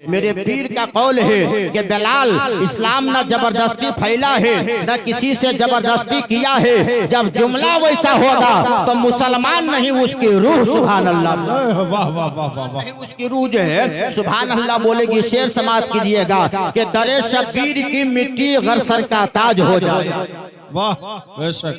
मेरे पीर का कौल है कि बिलाल इस्लाम न जबरदस्ती फैला है न किसी से जबरदस्ती किया है। जब जुमला वैसा होगा तो मुसलमान नहीं उसकी रूह सुभान अल्लाह वाह वाह वाह वाह वाह। नहीं उसकी रूह जो है सुभान अल्लाह बोलेगी। शेर समाप्त कीजिएगा कि दरे शबीर की मिट्टी गरसर का ताज हो जाए। वाह बेशक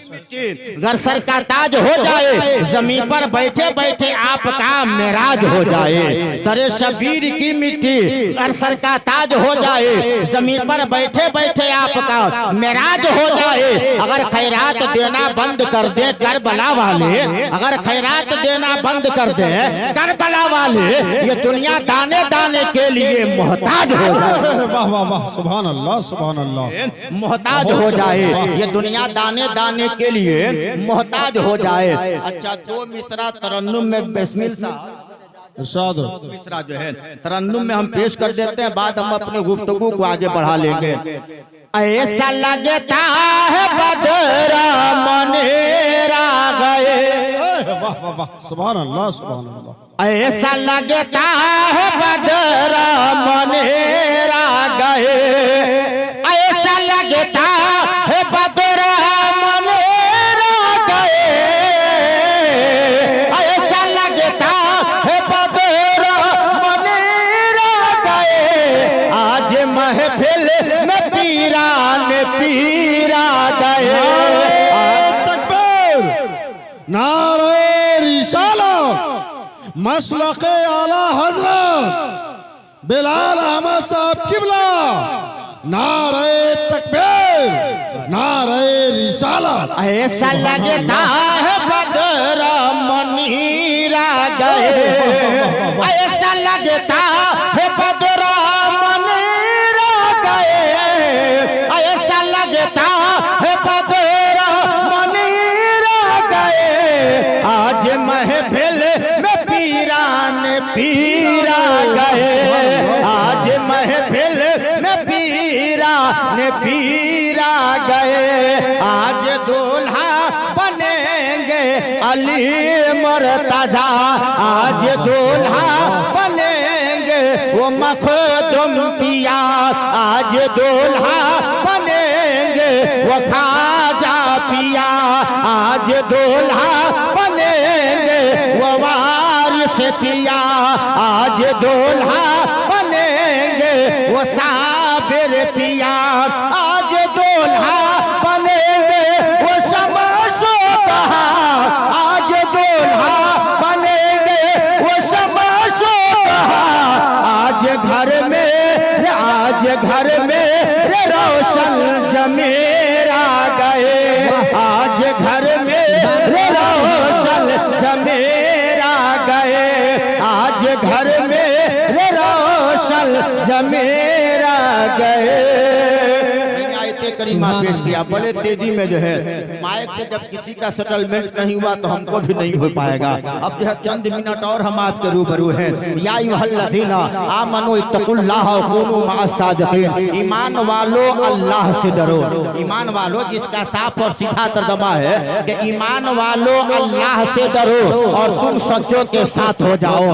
गरसर का ताज हो जाए। जमीन पर बैठे बैठे आपका मेराज हो जाए। दरे शबीर की मिट्टी गरसर का ताज हो जाए। जमीन पर बैठे बैठे आपका मेराज हो जाए। अगर खैरात देना बंद कर दे करबला वाले, अगर खैरात देना बंद कर दे करबला वाले, ये दुनिया दाने दाने के लिए मोहताज हो जाए। वाह वाह वाह सुभान अल्लाह सुभान अल्लाह। मोहताज हो जाए ये दुनिया दाने दाने के लिए मोहताज हो जाए। अच्छा दो मिसरा तरन्नुम में बिस्मिल साहब इरशाद मिसरा जो है तरन्नुम में हम पेश कर देते हैं, बाद हम अपने गुफ्तगू को आगे बढ़ा लेंगे। ऐसा लगता है बदरा मनेरा गए। वाह वाह वाह सुभान अल्लाह सुभान अल्लाह। ऐसा लगता है बदरा मनेरा गए। ऐसा लगता है बदरा मनेरा गए। ऐसा लगता है बदरा मनेरा गए। आज महफिल में पीरान पीरा गए। तकबीर नारे रिसालत मसलके आला हजरत बिलाल अहमद साहब किबला। नारे तकबीर नारे रिसालत। ऐसा लगता है बदरा मनीरा गए। ऐसा लगता है बदरा मनीरा गए। ऐसा लगता है बदरा मनीरा गए। आज महफिल में पीरान पीरा गए। आज महफिल में पीरान पीरा गए। आज दूल्हा बनेंगे अली मुर्तजा। आज दूल्हा बनेंगे वो मखदूम पिया। आज दूल्हा बनेंगे वो खाजा पिया। आज दूल्हा बनेंगे वो वारिस पिया। आज दूल्हा बनेंगे वो साबिर पिया। आज दूल्हा बनेंगे वो शमाशो कहा। आज दूल्हा बनेंगे वो शमाशो कहा। आज घर में रे रोशन जमेरा गए। आज घर में रे रोशन जमेरा गए। आज घर में रे रोशन जमेरा गए। करीमा पेश किया बड़े तेजी में जो है माइक से। जब किसी का सेटलमेंट नहीं हुआ तो हमको भी नहीं हो पाएगा। अब जो है चंद मिनट और हम आपके रूबरू हैं। या अय्युहल्लज़ीना आमनू इत्तकुल्लाह व कूनू मअस सादिकीन। ईमान वालों अल्लाह से डरो। ईमान वालों जिसका साफ और सीधा तर्जुमा है कि ईमान वालों अल्लाह से डरो और तुम सच्चों के साथ हो जाओ।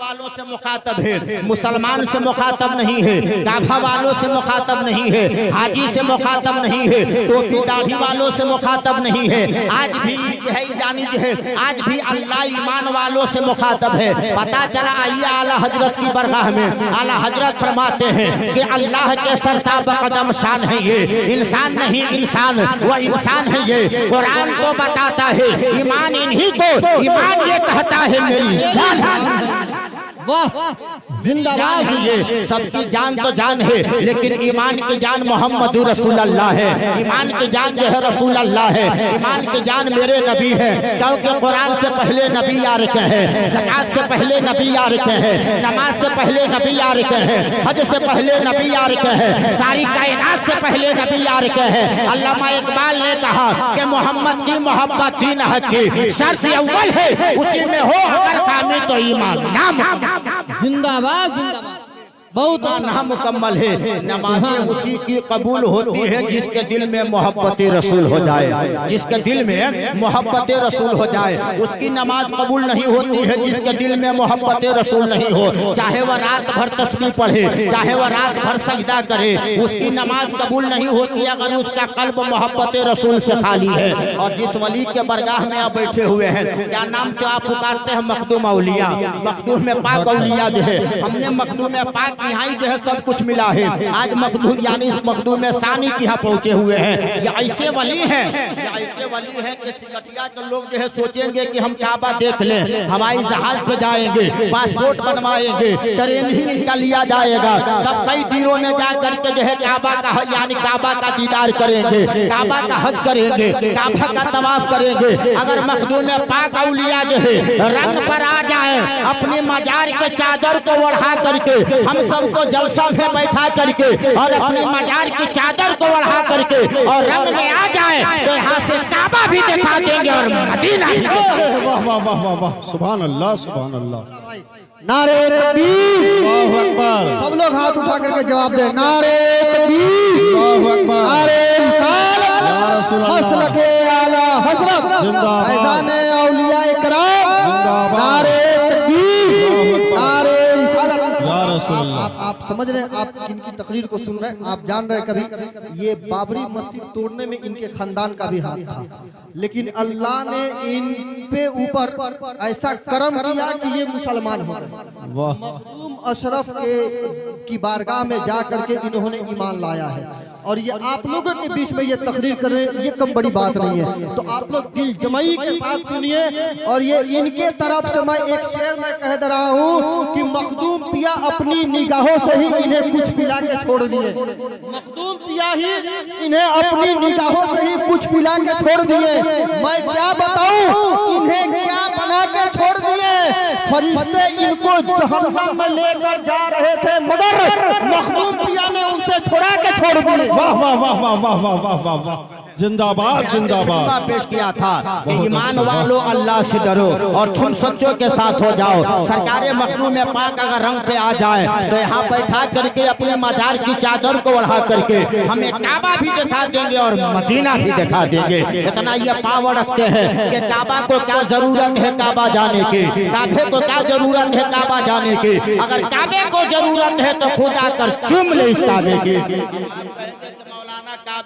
वालों से मुखातब है, मुसलमान से मुखातब नहीं है, काफा वालों से मुखातब नहीं है, हाजी से मुखातब नहीं है, टोपी दाढ़ी वालों से मुखातब नहीं है। आज भी जानी है आज भी अल्लाह ईमान वालों से मुखातब है। पता चला आइए आला हजरत की बरगाह में आला हजरत फरमाते हैं कि अल्लाह के सरताब कदम शान है ये। इंसान नहीं इंसान वह इंसान है ये। कुरान तो बताता है ईमान इन्हीं को, ईमान ये कहता है मेरी जान। वाह जिंदाबाद। ये सबकी जान तो जान है लेकिन ईमान की जान मोहम्मद रसूलुल्लाह है। ईमान की जान जो है रसूल अल्लाह है। ईमान की जान मेरे नबी है। क्योंकि कुरान से पहले नबी आ रखे हैं, ज़कात से पहले नबी आ रखे हैं, नमाज से पहले नबी आ रखे हैं, हज से पहले नबी आ रखे हैं, सारी कायनात से पहले नबी आ रखे हैं। अल्लामा इकबाल ने कहा कि मोहम्मद की मोहब्बत दीन हक की शर्त अव्वल है। उसी में हो अगर कामी तो ईमान नाम। जिंदाबाद जिंदाबाद। बहुत ना मुकम्मल है। नमाज़ें उसी की कबूल होती है जिसके दिल में मोहब्बत रसूल हो जाए, जिसके दिल में मोहब्बत रसूल हो जाए उसकी नमाज कबूल नहीं होती है जिसके दिल में मोहब्बत रसूल नहीं हो। चाहे वह रात भर तस्बीह पढ़े, चाहे वह रात भर सजदा करे, उसकी नमाज कबूल नहीं होती अगर उसका कल्ब मोहब्बत रसूल से खाली है। और जिस वली के बरगाह में आप बैठे हुए हैं, क्या नाम से आप पुकारते हैं? मखदूम औलिया। मखदूम में पाक औलिया जो है, हमने मखदूम में पाक यहाँ ही जो है सब कुछ मिला है। आज मखदूम यानी मखदूम में सानी के यहाँ पहुँचे हुए हैं। ये ऐसे वली हैं, ये ऐसे वली हैं कि सिकटिया के लोग जो है सोचेंगे कि हम काबा देख लें, हवाई जहाज पे जाएंगे, पासपोर्ट बनवाएंगे, ट्रेनिंग इनका लिया जाएगा, तब कई दिनों में जा करके जो है काबा का यानी काबा का दीदार करेंगे, काबा का हज करेंगे, काबा का तवाफ करेंगे। अगर मखदूम में पाक औलिया जो है रंग पर आ जाए, अपने मजार के चादर को ओढ़ा करके हम सबको जलसा में बैठा करके और अपने मजार की चादर को ओढ़ा करके और रंग में आ जाए तो यहाँ से काबा भी दिखा देंगे और मदीना भी। वाह वाह वाह वाह वाह, सुभान अल्लाह सुभान अल्लाह। नारे तकबीर, अल्लाहु अकबर। सब लोग हाथ उठा करके जवाब दे। नारे तकबीर, अल्लाहु अकबर। नारे रिसालत, या रसूल अल्लाह। मसलके आला हज़रत, जिंदाबाद। फैज़ाने औलिया इकराम, जिंदाबाद। नारे तकबीर, नारे रिसालत। या रसूल अल्लाह। आप समझ रहे हैं, आप इनकी तकरीर को सुन रहे हैं, आप जान रहे हैं कभी ये बाबरी मस्जिद तोड़ने में इनके खानदान का भी हाथ था, लेकिन अल्लाह ने इन पे ऊपर ऐसा करम किया कि ये मुसलमान हो गए। वाह मखदूम अशरफ की बारगाह में जा करके इन्होंने ईमान लाया है। और ये आप लोगों के बीच में ये तकरीर कर रहे हैं, ये कम बड़ी बात नहीं है। तो आप लोग दिल जमाई के साथ सुनिए। और ये इनके तरफ से मैं एक शेर में कह दे रहा हूँ कि मखदूम पिया अपनी निगाहों से ही इन्हें कुछ पिला के छोड़ दिए। मखदूम पिया ही इन्हें अपनी निगाहों से ही कुछ पिला के छोड़ दिए। मैं क्या बताऊं इन्हें क्या बना के छोड़ दिए। फरिश्ते इनको जहन्नम में लेकर जा रहे थे मगर मखदूम पिया ने उनसे छुड़ा के छोड़ दिए। वाह वाह वाह वाह वाह वाह वाह वाह वाह, जिंदाबाद जिंदाबाद। पेश किया था कि ईमान वालों अल्लाह से डरो और तुम सच्चों के साथ हो जाओ। सरकार मखदूम में पाक अगर रंग पे आ जाए तो यहाँ बैठा करके अपने मजार की चादर को ओढ़ा करके हमें काबा भी दिखा देंगे और मदीना भी दिखा देंगे। इतना ये पावर रखते हैं कि काबा को क्या जरूरत है काबा जाने की, काबे को क्या जरूरत है काबा जाने की। अगर काबे को जरूरत है तो खुद आकर चूम ले इस काबे की।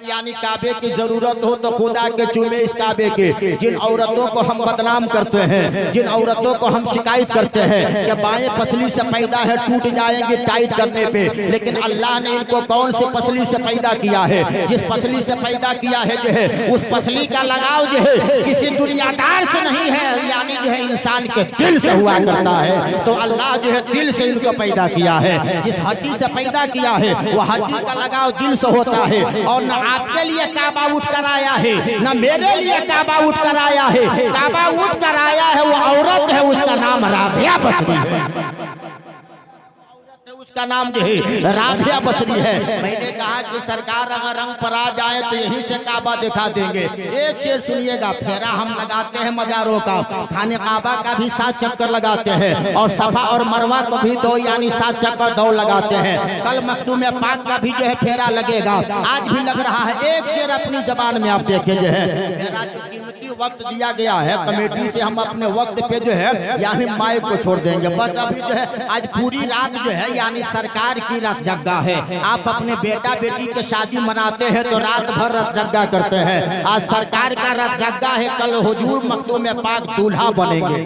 यानी काबे की जरूरत हो तो खुदा के चूमे इस काबे के। जिन औरतों को हम बदनाम करते हैं, जिन औरतों को हम शिकायत करते हैं कि बाएं पसली से पैदा है टूट जाएंगे टाइट करने पे, लेकिन अल्लाह ने इनको कौन सी पसली से पैदा किया है? जिस पसली से पैदा किया है जो है उस पसली का लगाव जो है किसी दुनियादार से नहीं है, यानी जो है इंसान के दिल से हुआ करता है। तो अल्लाह जो है दिल से इनको पैदा किया है। जिस हड्डी से पैदा किया है वो हड्डी का लगाव दिल से होता है। और न आपके लिए काबा उठ कर आया है, न मेरे लिए काबा उठ कर आया है। काबा उठ कर आया है वो औरत है, उसका नाम राबिया बसरी है। उसका नाम जो है राबिया बसरी है। मैंने कहा कि सरकार अगर रंग पर आ जाए तो यहीं से काबा दिखा देंगे। एक शेर सुनिएगा, फेरा हम लगाते हैं मजारों का, खाने काबा का भी 7 चक्कर लगाते हैं और सफा और मरवा को भी 2 यानी 7 चक्कर दौड़ लगाते हैं। कल मखदूम पाक का भी जो है फेरा लगेगा, आज भी लग रहा है। एक शेर अपनी जबान में आप देखें जो है, फेरा की कीमती वक्त दिया गया है कमेटी से, हम अपने वक्त पे जो है यानी माइक को छोड़ देंगे। बस अभी जो है आज पूरी रात जो है यानी सरकार की रात जग्गा है। आप अपने बेटा बेटी के शादी मनाते हैं तो रात भर रात जग्गा करते हैं। आज सरकार का रात जग्गा है, कल हुजूर मखदूम पाक दूल्हा बनेंगे,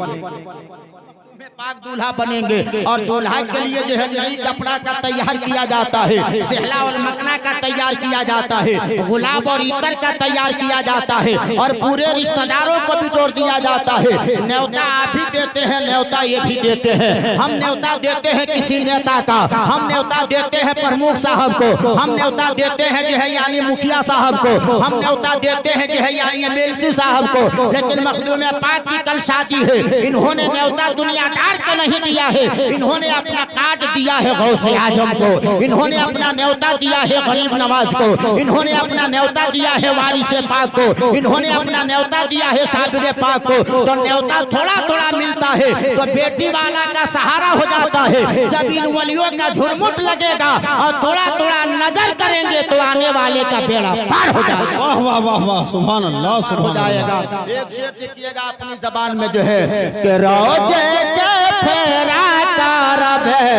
पाक दूल्हा बनेंगे। और दूल्हा के लिए जो है नई कपड़ा का तैयार किया जाता है, सहला और मकना का तैयार किया जाता है, गुलाब और इतर का तैयार किया जाता है और पूरे रिश्तेदारों को भी जोड़ दिया जाता है। न्योता आप भी देते हैं, न्योता ये भी देते हैं। हम न्योता देते हैं किसी नेता का, हम न्योता देते हैं प्रमुख साहब को, हम न्योता देते हैं जो है यानी मुखिया साहब को, हम न्योता देते हैं जो है यानी एमएलसी साहब को। लेकिन मखदूम पाक की कल शादी है, इन्होंने न्योता दुनियादार को नहीं दिया है, इन्होंने अपना कार्ड दिया है गौसे आजम को, इन्होंने अपना न्योता दिया है गरीब नवाज को, इन्होंने अपना न्योता दिया है वारिसे पाक को, इन्होंने अपना न्योता दिया है साबिरे पाक को। तो न्योता थोड़ा थोड़ा मिलता है तो बेटी वाला का सहारा हो जाता है। जब इन वलियों का झुरमुट लगेगा और थोड़ा थोड़ा नजर करेंगे तो आने वाले का बेड़ा पार हो जाएगा। वाह वाह वाह वाह, सुभान अल्लाह, हो सुभान जाएगा। एक शेर लिखिएगा अपनी जबान में जो है कि रोजे के फेरा का रब है,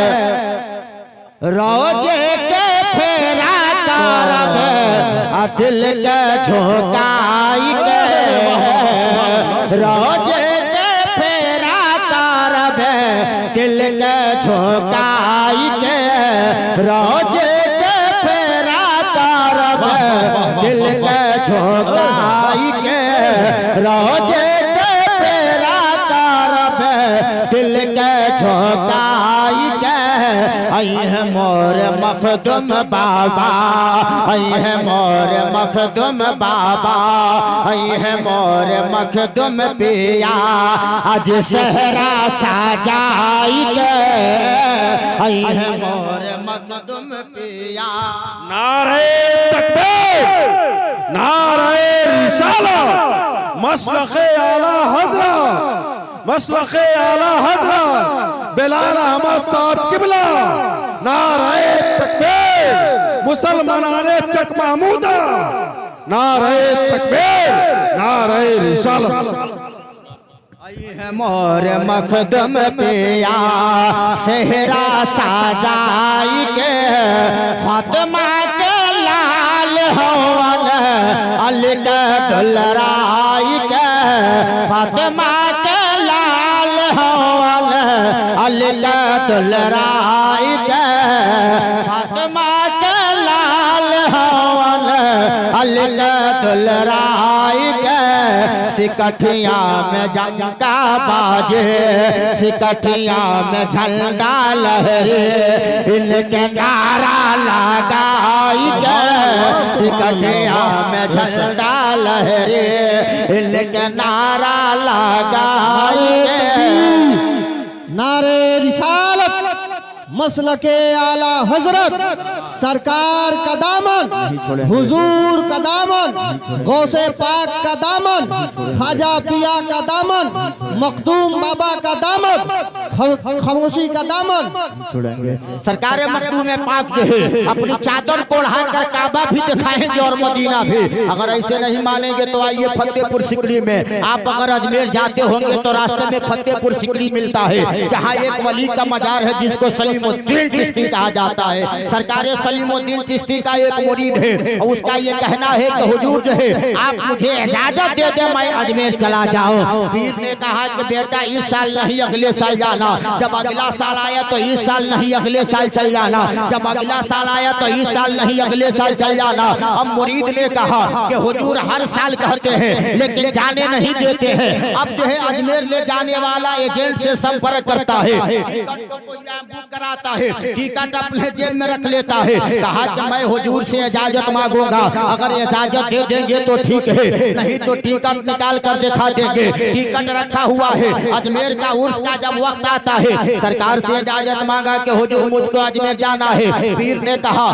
रोजे के फेरा का रब है, दिल के झोंकाई के, रोजे के फेरा का रब है, दिल के झोंकाई के, रोजे के फेरा का रब है, दिल के झोंकाई के, रोजे के फेरा का रब है, दिल के झोंकाई के। आई है मोर मखदुम बाबा, आई है मोर मखदुम बाबा, आई है मोर मखदुम पिया, आज सहरा साजाई के, आई है मोर मखदुम पिया। नारे तकबीर, नारे रिसालत, मसलखे आला हजरत, मसलखे आला हजरत बिलाल अहमद साहब किबला। नारे तकबीर, मुसलमानाने चक महमूदा, नारे तकबीर, नारे रिसालत। आई है मोर मखदम पिया, सेहरा साजाई के, फातिमा के लाल हवन, अली के दुलराई के, फातिमा के लाल हवन, अली के दुलराई के, फातिमा के लाल हवन, अली के दुलराई के। सिकठिया में जंका बाजे, सिकठिया में झंडा लहरे, इनके नारा लगाई के, सिकठिया में झंडा लहरे, इनके नारा लगाई के। नारे रिसालत, मसलके आला हजरत, सरकार का दामन, हुजूर का दामन, गौसे पाक का दामन, खाजा पिया का दामन, मखदूम बाबा का दामन, खामोशी का दामन छोड़ेंगे। सरकार मखदूम पाक जो है अपनी चादर को ओढ़ाकर काबा भी दिखाएंगे और मदीना भी। अगर ऐसे नहीं मानेंगे तो आइए फतेहपुर सिकरी में। आप अगर अजमेर जाते होंगे तो रास्ते में फतेहपुर सिकरी मिलता है, जहाँ एक वली का मजार है जिसको सलीमुद्दीन चिश्ती कहा जाता है। सरकार सलीमुद्दीन चिश्ती का एक मुरीद है और उसका ये कहना है कि हुजूर जो है आप मुझे इजाजत दे दे, मैं अजमेर चला जाऊं। पीर ने कहा कि बेटा इस साल नहीं अगले साल जाना, जब अगला साल आया तो इस साल नहीं अगले साल चल जाना, जब अगला साल आया तो इस साल नहीं अगले साल चल जाना। अब मुरीद ने कहा कि हुजूर हर साल कहते हैं लेकिन जाने नहीं देते हैं। अब जो है अजमेर ले जाने वाला एजेंट से संपर्क करता है, बुक कराता है, टिकट अपने जेब में रख लेता है। कहा कि मैं हुजूर से इजाजत मांगूंगा, अगर इजाजत दे देंगे तो ठीक है, नहीं तो टिकट निकाल कर दिखा देंगे। टिकट रखा हुआ है, अजमेर का उर्स का जब वक्त आता है सरकार से इजाजत मांगा कि हुजूर मुझको अजमेर जाना है। पीर ने कहा,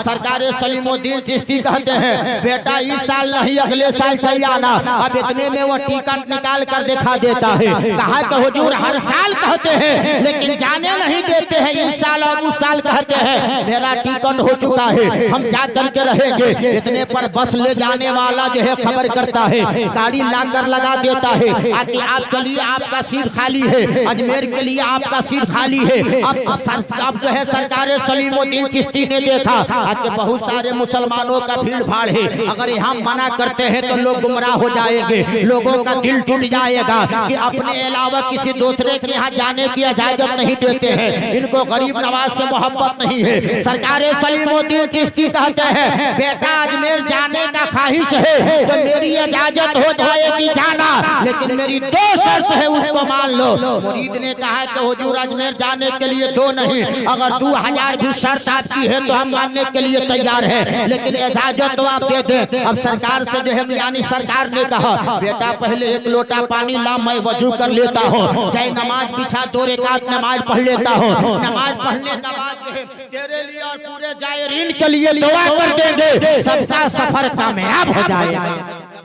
सरकार सलीमुद्दीन चिश्ती कहते हैं बेटा इस साल नहीं अगले साल चल जाना। अब इतने में वो टिकट निकाल कर दिखा देता है। कहा कि हुजूर हर साल कहते हैं लेकिन जाने नहीं देते हैं, इस साल और उस साल कहते हैं। मेरा टिकट हो चुका है, हम जा करके रहेंगे। इतने पर बस ले जाने वाला जो है खबर करता है, गाड़ी लाकर लगा देता है, आके आप चलिए आपका सीट खाली है, अजमेर के लिए आपका सीट खाली है। अब जो है सरकार सलीमुद्दीन चिश्ती ने देखा कि बहुत सारे मुसलमानों का भीड़ भाड़ है, अगर यहाँ मना करते हैं तो लोग गुमराह हो जाएंगे, लोगों का दिल टूट जाएगा कि अपने अलावा किसी दूसरे के यहाँ जाने की इजाजत नहीं देते हैं, इनको गरीब नवाज से मोहब्बत नहीं है। सरकार सलीमुद्दीन चिश्ती कहते हैं बेटा अजमेर जाने का ख्वाहिश है तो मेरी इजाजत हो जाएगी जाना, लेकिन मेरी दो शर्त है उसको मान लो। मुरीद ने कहा कि हुजूर अजमेर जाने के लिए दो नहीं, अगर 2000 भी शर्त आपकी है तो हम मानने के लिए तैयार है, लेकिन इजाजत तो आप दे दें। अब सरकार से जो है यानी सरकार ने कहा बेटा पहले एक लोटा पानी ला, मैं वजू कर लेता हूँ, चाहे नमाज पीछा 2 रकात नमाज पढ़ लेता हूँ। नमाज पढ़ने का मेरे लिए और पूरे जायरीन के लिए दुआ कर देंगे, सबका सफर कामयाब हो जाएगा,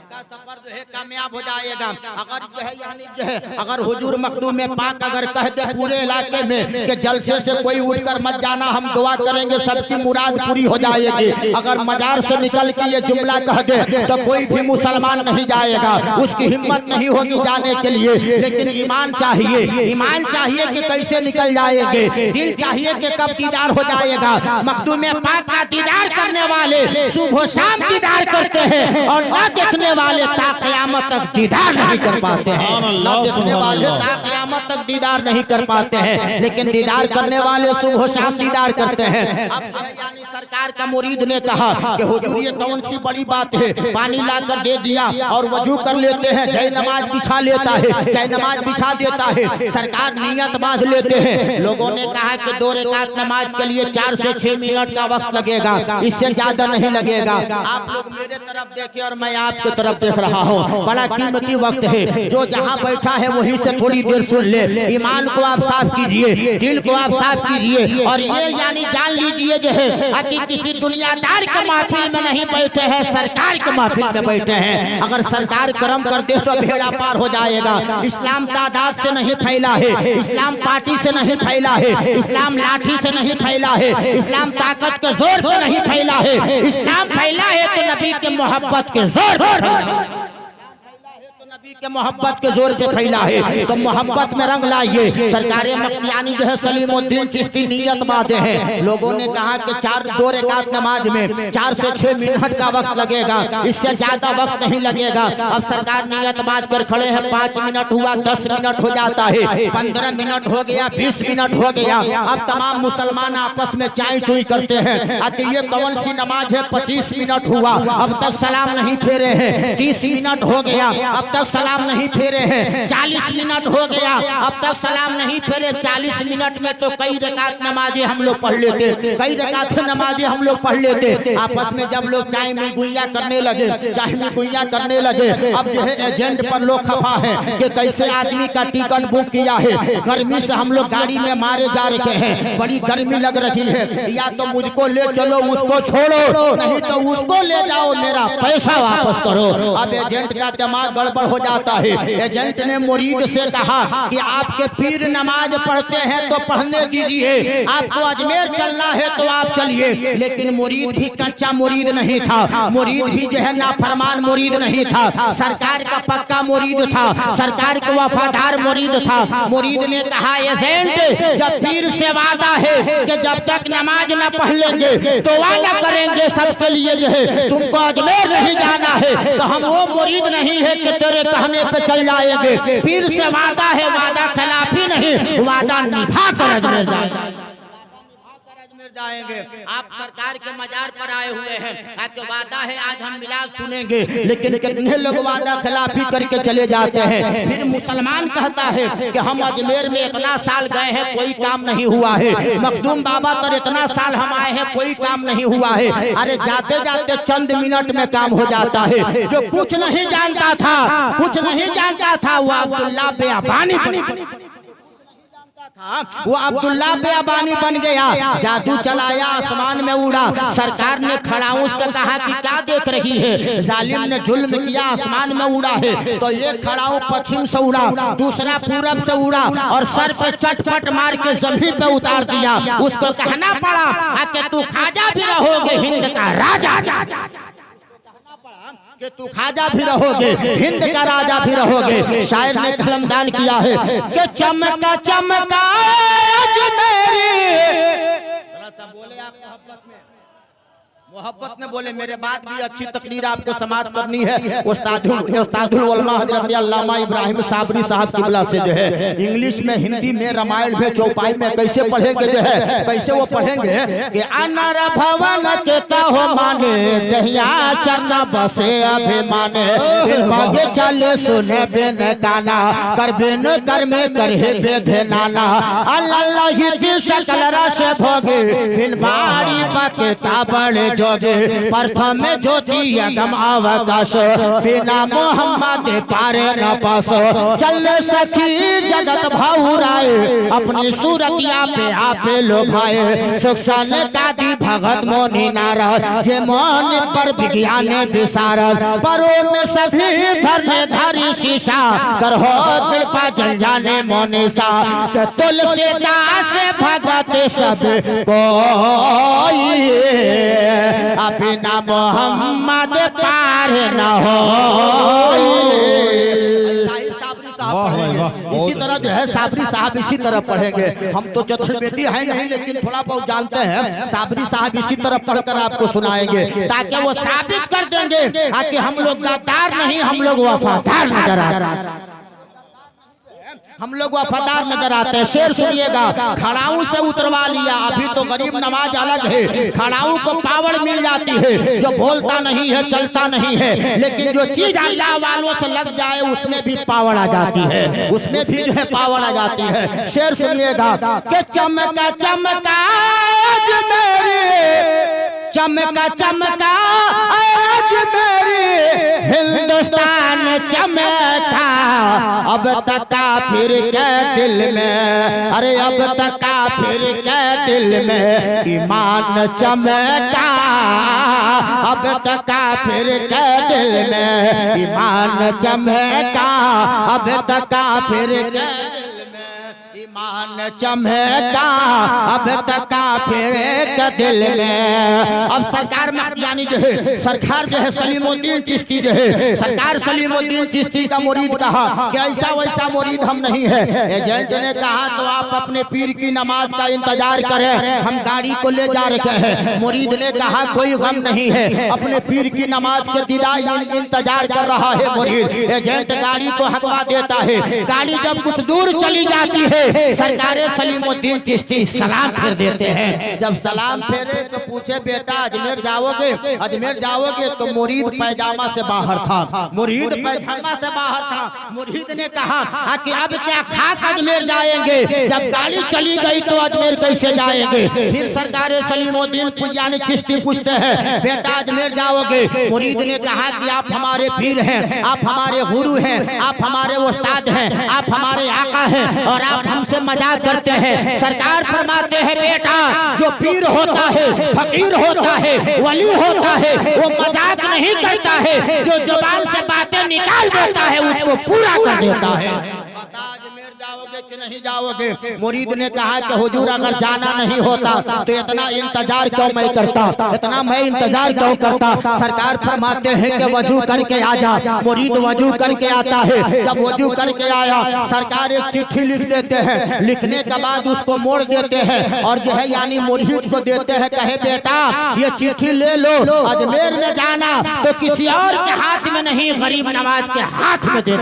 सबका सफर जो है कामयाब हो जाएगा। अगर जो है यानी जो है अगर हुजूर मखदूम पाक अगर कह दे पूरे इलाके में कि जलसे से कोई उठकर मत जाना, हम दुआ करेंगे सबकी मुराद पूरी हो जाएगी। अगर मजार से निकल के ये जुमला कह दे तो कोई भी मुसलमान नहीं जाएगा, उसकी हिम्मत नहीं होगी जाने के लिए। लेकिन ईमान चाहिए, ईमान चाहिए कि कैसे निकल जाएंगे, दिल चाहिए कि कब दीदार हो जाएगा। मखदूम पाक का दीदार करने वाले सुबह शाम दीदार करते हैं और न देखने वाले ता क़यामत तक दीदार नहीं कर पाते हैं, न देखने वाले ता क़यामत तक दीदार नहीं कर पाते हैं, लेकिन दीदार करने वाले सुबह शाम दीदार करते हैं। अब यानी सरकार का मुरीद ने कहा कि हुजूर ये कौन सी बड़ी बात है, पानी लाकर दे दिया और वजू कर लेते हैं, जय नमाज बिछा लेता है, जय नमाज बिछा देता है, सरकार नियत बांध लेते हैं। लोगों ने कहा कि 2 रकात नमाज के लिए 4 से 6 मिनट का वक्त लगेगा, इससे ज्यादा नहीं लगेगा। आप लोग मेरे तरफ देखें और मैं आपकी तरफ देख रहा हूँ, बड़ा कीमती वक्त है। जो जहाँ बैठा है वहीं से थोड़ी देर सुन ले, ईमान को आप साफ कीजिए, दिल को आप साफ कीजिए और ये यानी जान लीजिए जो है कि किसी दुनियादार के महफिल में नहीं बैठे हैं, सरकार के महफिल में बैठे हैं। अगर सरकार कर्म कर दे तो बेड़ा पार हो जाएगा। इस्लाम तादाद से नहीं फैला है, इस्लाम पार्टी से नहीं फैला है, इस्लाम लाठी से नहीं फैला है, इस्लाम ताकत के जोर पे नहीं फैला है, इस्लाम फैला है तो नबी के मोहब्बत के जोर पे फैला है, नबी के मोहब्बत के जोर पे फैला है। तो मोहब्बत में रंग लाइए। सरकार मक्तियानी जो है सलीमुद्दीन चिश्ती नियत बांधे हैं। लोगों ने कहा कि 2 रकात नमाज में 4 से 6 मिनट का वक्त लगेगा, इससे ज्यादा वक्त नहीं लगेगा। अब सरकार नियत बांध कर खड़े हैं, 5 मिनट हुआ, 10 मिनट हो जाता है, 15 मिनट हो गया, 20 मिनट हो गया। अब तमाम मुसलमान आपस में चाय चुई करते हैं कि ये कौन सी नमाज है, 25 मिनट हुआ अब तक सलाम नहीं फेरे हैं, 30 मिनट हो गया अब तक सलाम नहीं फेरे हैं, 40 मिनट हो गया अब तक सलाम नहीं फेरे। 40 मिनट में तो कई रकात नमाजें हम लोग पढ़ लेते, कई रकात नमाजें हम लोग पढ़ लेते। आपस में जब लोग चाय में गुइया करने लगे, चाय में गुइया करने लगे, अब जो है एजेंट पर लोग खफा है कि कैसे आदमी का टिकट बुक किया है, गर्मी से हम लोग गाड़ी में मारे जा रहे हैं, बड़ी गर्मी लग रही है, या तो मुझको ले चलो उसको छोड़ो, नहीं तो उसको ले जाओ, मेरा पैसा वापस करो। अब एजेंट का दिमाग गड़बड़ हो जाता है। एजेंट ने मुरीद से कहा कि आपके पीर नमाज पढ़ते हैं तो पढ़ने दीजिए, आपको अजमेर चलना है तो आप चलिए। लेकिन मुरीद भी कच्चा मुरीद नहीं था, मुरीद भी जो है नाफरमान मुरीद नहीं था, सरकार का पक्का मुरीद था, सरकार का वफादार मुरीद था। मुरीद ने कहा एजेंट जब पीर से वादा है कि जब तक नमाज न पढ़ लेंगे तो वादा करेंगे सबके लिए जो है तुमको अजमेर नहीं जाना है, तो हम वो मुरीद नहीं है कि तेरे कहने पे चल जाएंगे। पीर से वादा है, वादा खिलाफी नहीं, वादा निभा कर अजमेर जाएंगे। आप सरकार के मजार पर आए हुए हैं, आपके वादा है आज हम मिलाद सुनेंगे, लेकिन कितने लोग वादा खिलाफी करके चले जाते हैं। फिर मुसलमान कहता है कि हम अजमेर में इतना साल गए हैं कोई काम नहीं हुआ है, मखदूम बाबा तर इतना साल हम आए हैं कोई काम नहीं हुआ है। अरे जाते जाते चंद मिनट में काम हो जाता है। जो कुछ नहीं जानता था, कुछ नहीं जानता था, वो अब्दुल्ला बेअबानी वो अब्दुल्ला बेअबानी बन गया, जादू चलाया, आसमान में उड़ा। सरकार ने खड़ाऊं को कहा कि क्या देख रही है, जालिम ने जुल्म किया, आसमान में उड़ा है। तो ये खड़ाऊं पश्चिम से उड़ा, दूसरा पूरब से उड़ा और सर पे चटपट मार के जमीन पे उतार दिया। उसको कहना पड़ा कि तू खाजा भी रहोगे हिंद का राजा, कि तू खाजा भी रहोगे हिंद का राजा भी रहोगे। शायर ने कलमदान किया है कि चमका चमका अजमेरी, बोले आप मोहब्बत में बोले। मेरे बात भी अच्छी तकरीर आपको समाप्त करनी है। उस्तादुल उलमा हजरत अल्लामा इब्राहिम साबरी साहब की बला से जो है इंग्लिश में हिंदी में रामायण में चौपाई में कैसे पढ़ेंगे जो है, कैसे वो पढ़ेंगे कि अनर भवन के हो माने दहिया चरना बसे अभिमाने, भागे चले सुने बेन काना कर बेन कर में करे बेधे नाना, अल्लाह ही दी शकल रस भोगे बिन बाड़ी पके ताबड़ जोगे प्रथम ज्योति अगम अवकाश बिना मोहम्मद पारे न पास चल सखी जगत भाउराए अपनी सूरतिया पे आपे लोभाए सुखसन दादी भगत मोनी नारद जे मन पर विज्ञान विशारद परो में सभी धरने धारी शीशा कर हो कृपा जल जाने मोनिसा तुलसीदास भगत सब कोई बिना मोहम्मद पार न हो। इसी तरह जो है साबरी साहब इसी तरह पढ़ेंगे। हम तो चतुर्वेदी है नहीं लेकिन थोड़ा बहुत जानते हैं। साबरी साहब इसी तरह पढ़कर आपको सुनाएंगे ताकि वो साबित कर देंगे कि हम लोग गद्दार नहीं, हम लोग वफादार नजर आ रहे हैं, हम लोग वफादार नजर आते हैं। शेर सुनिएगा। खड़ाऊ से उतरवा लिया, अभी तो गरीब नवाज अलग है, खड़ाऊ को पावर मिल जाती है, जो बोलता नहीं है चलता नहीं है, लेकिन जो चीज अल्लाह वालों से लग जाए उसमें भी पावर आ जाती है, उसमें भी जो है पावर आ जाती है। शेर सुनिएगा कि चमका चमका आज मेरी, चमका चमका आज मेरी हिंदुस्तान चमका अब तक काफिर के दिल में, अरे अब तक काफिर के दिल में ईमान चमका अब तक काफिर के दिल में ईमान चमका अब तक काफिर के दिल में ईमान चमका अब तक काफिर के दिल में। अब सरकार यानी जो है सरकार जो है सलीमुद्दीन चिश्ती जो है सरकार सलीमुद्दीन चिश्ती का मुरीद कहा कि ऐसा वैसा मुरीद हम नहीं है। एजेंट ने कहा तो आप अपने पीर की नमाज का इंतजार करें, हम गाड़ी को ले जा रहे हैं। मुरीद ने कहा कोई गम नहीं है, अपने पीर की नमाज के दीदार इंतजार कर रहा है मुरीद। एजेंट गाड़ी को हकवा देता है, गाड़ी जब कुछ दूर चली जाती है सरकार सलीमुद्दीन चिश्ती सलाम फेर देते हैं। जब सलाम फेरे तो पूछे बेटा अजमेर जाओगे, अजमेर जाओगे? तो मुरीद पैजामा से बाहर था, मुरीद पैजामा से बाहर था। मुरीद ने कहा कि अब क्या खाक अजमेर जाएंगे, जब गाड़ी चली गई तो अजमेर कैसे जाएंगे? फिर सरकार सलीमुद्दीन यानी चिश्ती पूछते हैं बेटा अजमेर जाओगे? मुरीद ने कहा कि आप हमारे पीर हैं, आप हमारे गुरु हैं, आप हमारे उस्ताद हैं, आप हमारे आका हैं और आप हमसे मजाक करते हैं। सरकार फरमाते हैं बेटा जो पीर होता है, फकीर होता है, वली होता है, वो मजाक नहीं करता है, जो जुबान से बातें निकाल देता है उसको पूरा कर देता है। अजमेर जाओगे कि नहीं जाओगे? मुरीद ने कहा कि हुजूर अगर जाना नहीं होता तो इतना इंतजार क्यों मैं करता, इतना मैं इंतजार क्यों करता? सरकार फरमाते हैं कि वजू करके आ जा। मुरीद वजू करके आता है, जब वजू करके आया सरकार एक चिट्ठी लिख देते हैं, लिखने के बाद उसको मोड़ देते हैं और जो है यानी मुरीद को देते हैं, कहे बेटा ये चिट्ठी ले लो, अजमेर में जाना तो किसी और के हाथ में नहीं गरीब नवाज के हाथ में दे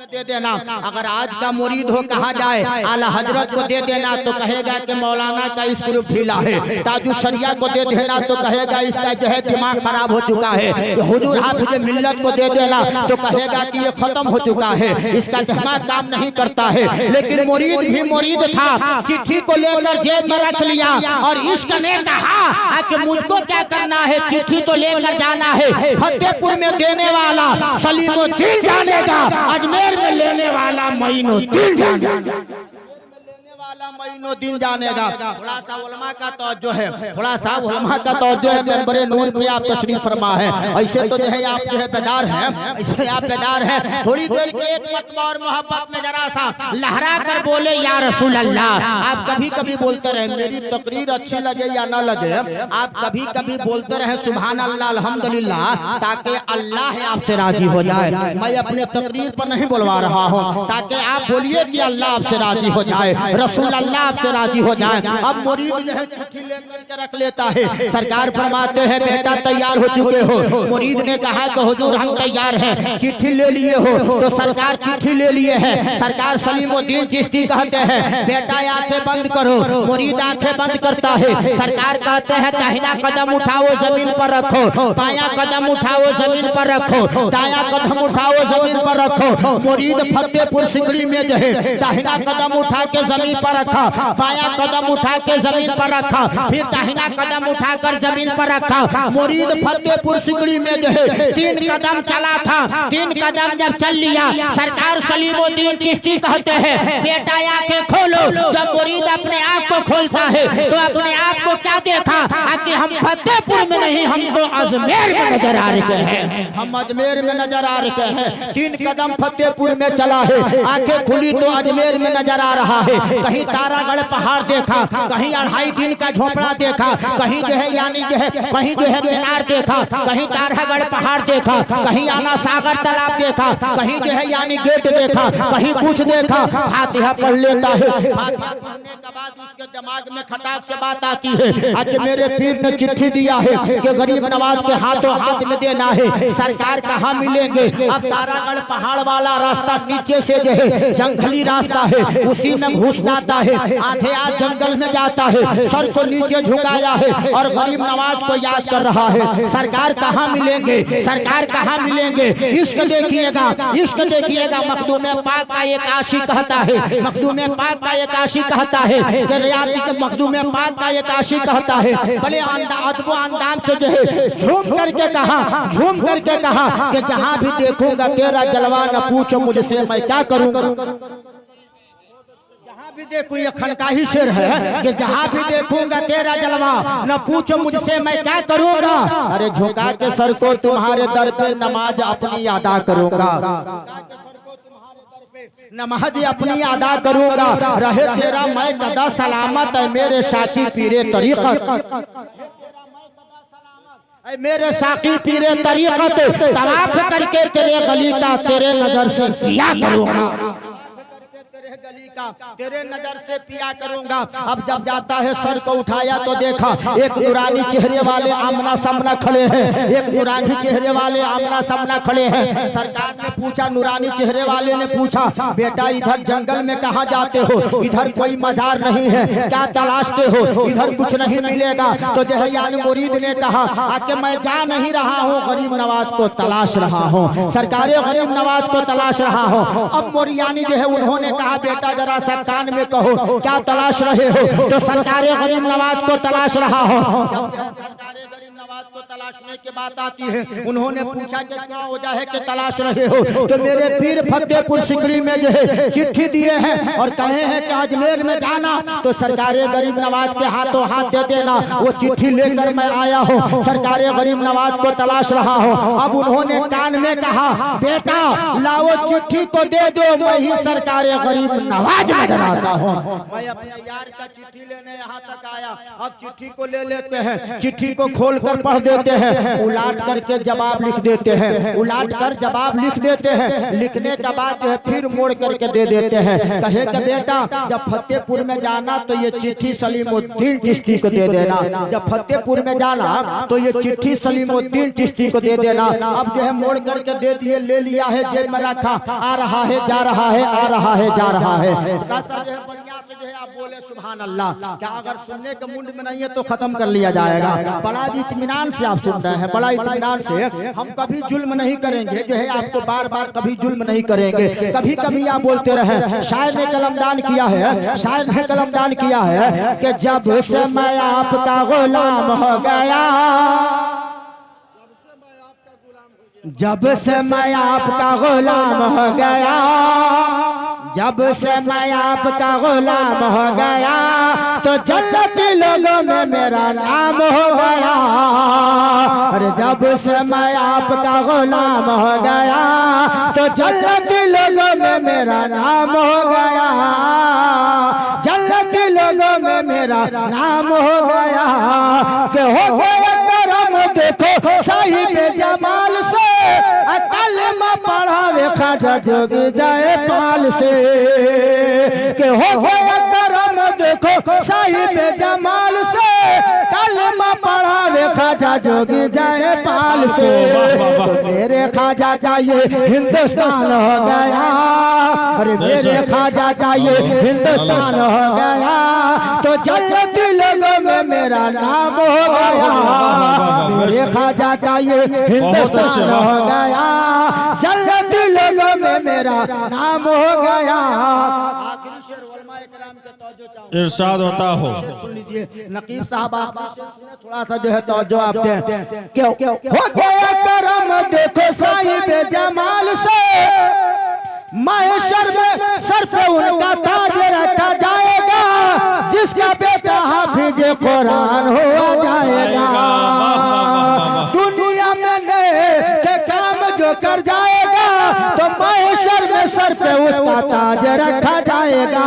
दे देना। अगर आज का मुरीद हो कहा जाए आला हजरत को दे देना तो कहेगा कि मौलाना का स्क्रिप्ट ढीला है, ताजु शरिया को दे देना तो कहेगा इसका जो है दिमाग खराब हो चुका है, हुजूर हाफिज मिल्लत को दे देना तो कहेगा कि ये खत्म हो चुका है, इसका दिमाग काम नहीं करता है। लेकिन मुरीद भी मुरीद था, चिट्ठी को लेकर जेब में रख लिया और इश्क ने कहा कि मुझको क्या करना है, चिट्ठी तो लेकर जाना है, फतेहपुर में देने वाला सलीमुद्दीन जानेगा, अजमेर में लेने वाला मोइनुद्दीन जानेगा, मोइनुद्दीन जानेगा। थोड़ा सा उलमा का तवज्जो है, थोड़ा सा उलमा का तवज्जो है। मेंबरे नूर पे आप तशरीफ फरमा है, ऐसे तो जो है आप जो है बेदार हैं, ऐसे आप बेदार हैं। थोड़ी देर के एक मरतबा और मोहब्बत में जरा सा लहरा कर बोले या रसूल अल्लाह। आप कभी कभी बोलते रहे, मेरी तकरीर अच्छी लगे या ना लगे, आप कभी कभी बोलते रहे सुभान अल्लाह अल्हम्दुलिल्लाह, ताकि अल्लाह आपसे राजी हो जाए। मैं अपने तकरीर पर नहीं बोलवा रहा हूँ, ताकि आप बोलिए कि अल्लाह आपसे राजी हो जाए, रसूल अल्लाह आपसे राजी हो जाए। अब मुरीद जो है चिट्ठी लेकर के रख लेता है। सरकार फरमाते हैं बेटा तैयार हो चुके हो? मुरीद ने कहा कि हुजूर हम तैयार हैं। चिट्ठी ले लिए हो? तो सरकार चिट्ठी ले लिए है। सरकार सलीमुद्दीन चिश्ती कहते हैं बेटा आंखें बंद करो। मुरीद आंखें बंद करता है। सरकार कहते हैं दाहिना कदम उठाओ जमीन पर रखो, बायां कदम उठाओ जमीन पर रखो, दायां कदम उठाओ जमीन पर रखो। मुरीद फतेहपुर सिकड़ी में जो है दाहिना कदम उठा के जमीन पर रखा, बायां कदम उठा के जमीन पर रखा, फिर दाहिना कदम उठाकर जमीन पर रखा। मुरीद फतेहपुर सिकड़ी में जो है 3 कदम चला था। 3 कदम जब चल लिया, सरकार सलीमुद्दीन चिश्ती कहते हैं बेटा आंखें खोलो। जब मुरीद अपने आप को खोलता है तो अपने आप को क्या देखा कि हम फतेहपुर में नहीं, हम तो अजमेर में नजर आ रहे हैं, हम अजमेर में नजर आ रहे हैं। 3 कदम फतेहपुर में चला है, आंखें खुली तो अजमेर में नजर आ रहा है। कहीं तारागढ़ पहाड़ देखा, कहीं 2.5 दिन का झोपड़ा देखा, कहीं जो है यानी जो है कहीं जो है मीनार देखा, कहीं तारागढ़ पहाड़ देखा, कहीं आना सागर तालाब देखा, कहीं जो है यानी गेट देखा, कहीं कुछ देखा। फातिहा पढ़ लेता है, फातिहा पढ़ने के बाद उसके दिमाग में खटाक से बात आती है आज मेरे पीर ने चिट्ठी दिया है कि गरीब नवाज के हाथों हाथ में देना है। सरकार कहाँ मिलेंगे? अब तारागढ़ पहाड़ वाला रास्ता नीचे से जो है जंगली रास्ता है, उसी में घुस जाता है, आधे आज जंगल में जाता है, सर को नीचे झुकाया है और गरीब नवाज को याद कर रहा है। सरकार कहाँ मिलेंगे? सरकार कहाँ मिलेंगे? इश्क देखिएगा, इश्क देखिएगा। मखदूम पाक का एक आशिक कहता है, मखदूम पाक का एक आशिक कहता है कि रियाती के मखदूम पाक का एक आशिक कहता है, बड़े अदब अंदाज से जो है झूम करके कहा, झूम करके कहा कि जहाँ भी देखूंगा तेरा जलवा न पूछो मुझसे मैं क्या करूंगा। जहाँ भी देखूं, ये खनकाही शेर है कि जहाँ भी देखूंगा तेरा जलवा न पूछो मुझसे मैं क्या करूंगा। अरे झुका के सर को तुम्हारे दर पे नमाज अपनी अदा करूंगा, नमाज अपनी अदा करूंगा। रहे तेरा मैं कदा सलामत है मेरे साकी पीरे तरीक़त, मेरे साकी पीरे तरीक़त। तवाफ करके तेरे गली का तेरे नजर से पिया करूंगा, गली का तेरे नजर से पिया करूंगा। अब जब जाता है सर को उठाया तो देखा एक नूरानी चेहरे वाले आमना सामना खड़े हैं, एक नूरानी चेहरे वाले आमना सामना खड़े हैं। सरकार ने पूछा, नूरानी चेहरे वाले ने पूछा बेटा इधर जंगल में कहाँ जाते हो? इधर कोई मजार नहीं है, क्या तलाशते हो? इधर कुछ नहीं मिलेगा। तो जो है यानी मुरीद ने कहा कि मैं जा नहीं रहा हूँ, गरीब नवाज को तलाश रहा हूँ, सरकारें गरीब नवाज को तलाश रहा हूँ। अब मोरियानी जो है उन्होंने कहा बेटा जरा सा कान में कहो क्या तलाश रहे हो? तो सरकारें गरीब नवाज को तलाश रहा हो। सरकारें गरीब नवाज को तलाशने की बात आती है, उन्होंने पूछा कि क्या वजह है कि तलाश रहे हो? तो मेरे पीर फतेहपुर सिकड़ी में जो है चिट्ठी दिए हैं और कहे हैं कि अजमेर में जाना, तो सरकारें गरीब नवाज के हाथों हाथ दे देना। वो चिट्ठी लेकर मैं आया हूँ, सरकारें गरीब नवाज को तलाश रहा हूँ। अब उन्होंने कान में कहा बेटा लाओ चिट्ठी को दे दो, मैं ही सरकारें गरीब नवाज नजर आता हूँ। मैं अपने यार का चिट्ठी लेने यहाँ तक आया। अब चिट्ठी को ले लेते हैं, चिट्ठी को खोल कर पढ़ देते हैं, उलाट करके जवाब लिख देते हैं, उलाट कर जवाब लिख देते हैं। लिखने के बाद जो है फिर मोड़ करके दे देते हैं। कहे कि बेटा जब फतेहपुर में जाना तो ये चिट्ठी सलीमुद्दीन चिश्ती को दे देना, जब फतेहपुर में जाना तो ये चिट्ठी सलीमुद्दीन चिश्ती को दे देना। अब जो है मोड़ करके दे दिए, ले लिया है, जेब में रखा, आ रहा है जा रहा है, आ रहा है जा रहा है। बढ़िया से जो है आप बोले सुभान अल्लाह। क्या अगर सुनने के मुंड में नहीं है तो खत्म कर लिया जाएगा। बड़ा इत्मीनान से आप सुन रहे हैं, बड़ा इत्मीनान से। हम कभी जुल्म नहीं करेंगे, जो है आपको बार बार कभी जुल्म नहीं करेंगे। कभी कभी आप बोलते रहे। शायर ने कलमदान किया है, शायर ने कलमदान किया है कि जब से मैं आपका गुलाम हो गया, जब से मैं आपका गुलाम हो गया, जब से मैं आपका गुलाम हो गया, तो जन्नती लोगों में मेरा नाम हो गया। अरे जब से मैं आपका गुलाम हो गया, तो जन्नती लोगों में मेरा नाम हो गया, जन्नती लोगों में मेरा नाम हो गया। कि हो गया करम देखो साहिब जमाल से, कलमा पढ़ावे खाजा जोगी जाए पाल से। के हो गया करम देखो साहिब जमाल से, कलमा पढ़ावे खाजा जोगी जाए पाल से। मेरे खाजा का ये हिंदुस्तान हो गया, अरे मेरे खाजा का ये हिंदुस्तान हो गया, तो जन्नती लोगों में मेरा नाम हो गया। मेरे खाजा का ये हिंदुस्तान हो गया, जन्नती लोगों में मेरा नाम हो गया। आखिरी शेर उलमा-ए-किराम के इरशाद होता हो। सुन लीजिए नकीब साहब, आप थोड़ा सा जो है तवज्जो आप दें। क्यों हो गया करम देखो साहिब जमाल से, महशर में सर पे उनका ताज रखा जाएगा, जिसका बेटा हाफिज कुरान हो जाएगा। दुनिया में नए काम जो कर जाएगा तो महशर में सर पे उसका ताज रखा जाएगा।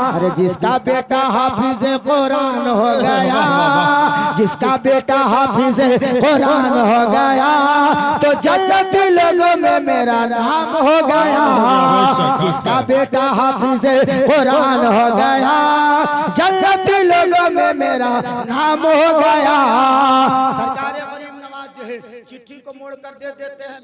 अरे जिसका बेटा हाफिज कुरान हो गया, जिसका बेटा हाफिज कुरान हो गया, तो जन्नती लोगों में मेरा नाम हो गया। जिसका बेटा हाफिज कुरान हो गया, जन्नती लोगों में मेरा नाम हो गया। सरकार गरीब नवाज जो है चिट्ठी को मोड़ कर दे देते हैं,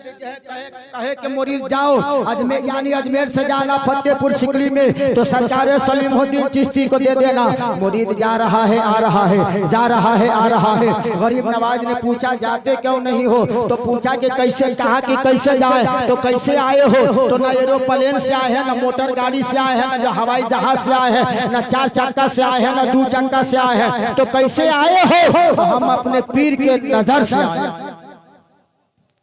कहे कि मुरीद जाओ अजमेर, यानी अजमेर से जाना फतेहपुर सिकली में, तो सरकार सलीमुद्दीन चिश्ती को दे देना। मुरीद जा रहा है आ रहा है, जा रहा है आ रहा है। गरीब नवाज ने पूछा जाते क्यों नहीं हो, तो पूछा कि कैसे, कहा कि कैसे जाए, तो कैसे आए हो, तो ना एरोप्लेन से आए हैं, ना मोटर गाड़ी से आए हैं, ना जो हवाई जहाज से आए हैं, ना 4 चक्का से आए हैं, ना 2 चक्का से आए हैं, तो कैसे आए हो, तो हम अपने पीर के नजर से आए,